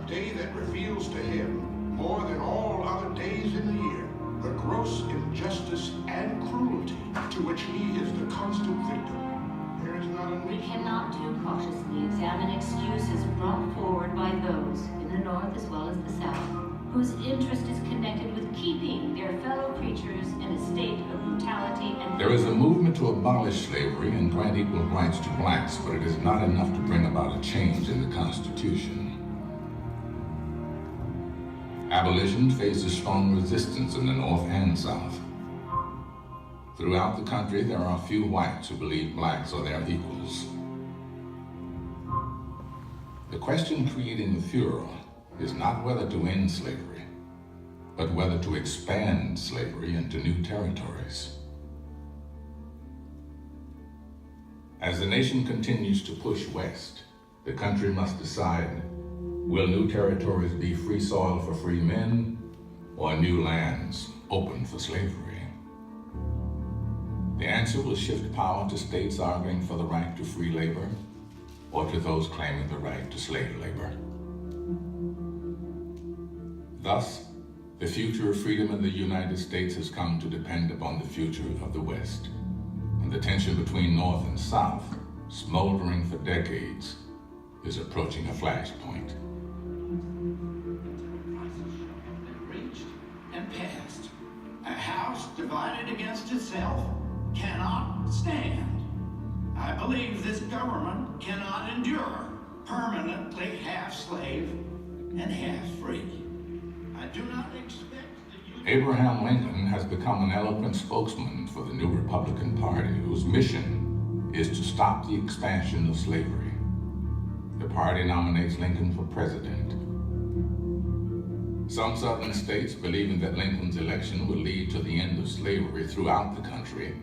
day that reveals to him, more than all other days in the year, the gross injustice and cruelty to which he is the constant victim. There is not a We cannot too cautiously examine excuses brought forward by those in the North as well as the South, whose interest is connected with keeping their fellow creatures in a state of brutality and... There is a movement to abolish slavery and grant equal rights to blacks, but it is not enough to bring about a change in the Constitution. Abolition faces strong resistance in the North and South. Throughout the country, there are few whites who believe blacks are their equals. The question creating the furor is not whether to end slavery, but whether to expand slavery into new territories. As the nation continues to push west, the country must decide, will new territories be free soil for free men, or new lands open for slavery? The answer will shift power to states arguing for the right to free labor, or to those claiming the right to slave labor. Thus, the future of freedom in the United States has come to depend upon the future of the West, and the tension between North and South, smoldering for decades, is approaching a flashpoint. Reached and passed. A house divided against itself cannot stand. I believe this government cannot endure permanently half slave and half free. I do not expect the Abraham Lincoln has become an eloquent spokesman for the new Republican Party, whose mission is to stop the expansion of slavery. The party nominates Lincoln for president. Some southern states, believing that Lincoln's election will lead to the end of slavery throughout the country,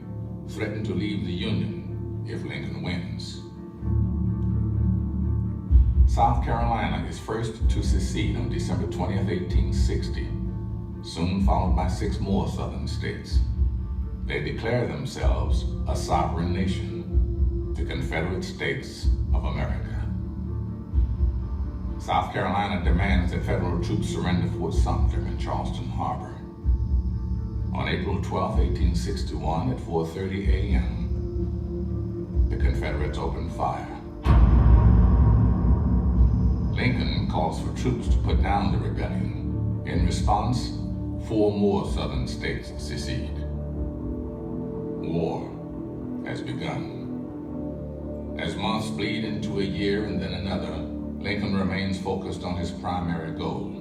threaten to leave the Union if Lincoln wins. South Carolina is first to secede on December 20th, 1860, soon followed by 6 more southern states. They declare themselves a sovereign nation, the Confederate States of America. South Carolina demands that federal troops surrender Fort Sumter in Charleston Harbor. On April 12, 1861, at 4:30 a.m., the Confederates opened fire. Lincoln calls for troops to put down the rebellion. In response, 4 more southern states secede. War has begun. As months bleed into a year and then another, Lincoln remains focused on his primary goal,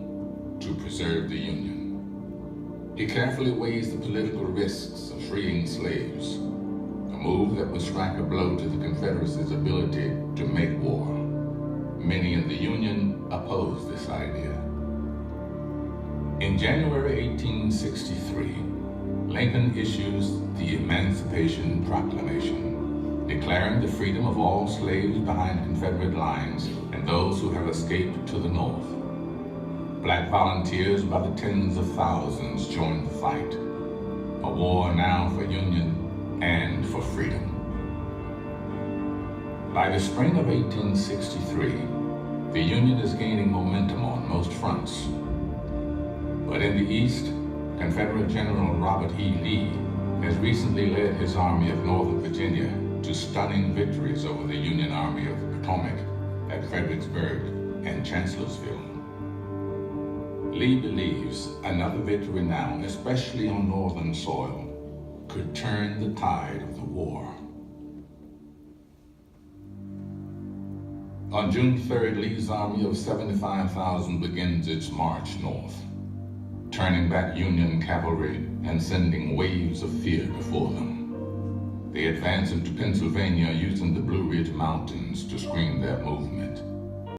to preserve the Union. He carefully weighs the political risks of freeing slaves, a move that would strike a blow to the Confederacy's ability to make war. Many in the Union oppose this idea. In January 1863, Lincoln issues the Emancipation Proclamation, declaring the freedom of all slaves behind Confederate lines and those who have escaped to the North. Black volunteers by the tens of thousands joined the fight, a war now for Union and for freedom. By the spring of 1863, the Union is gaining momentum on most fronts. But in the East, Confederate General Robert E. Lee has recently led his Army of Northern Virginia to stunning victories over the Union Army of the Potomac at Fredericksburg and Chancellorsville. Lee believes another victory now, especially on Northern soil, could turn the tide of the war. On June 3rd, Lee's army of 75,000 begins its march north, turning back Union cavalry and sending waves of fear before them. They advance into Pennsylvania using the Blue Ridge Mountains to screen their movement.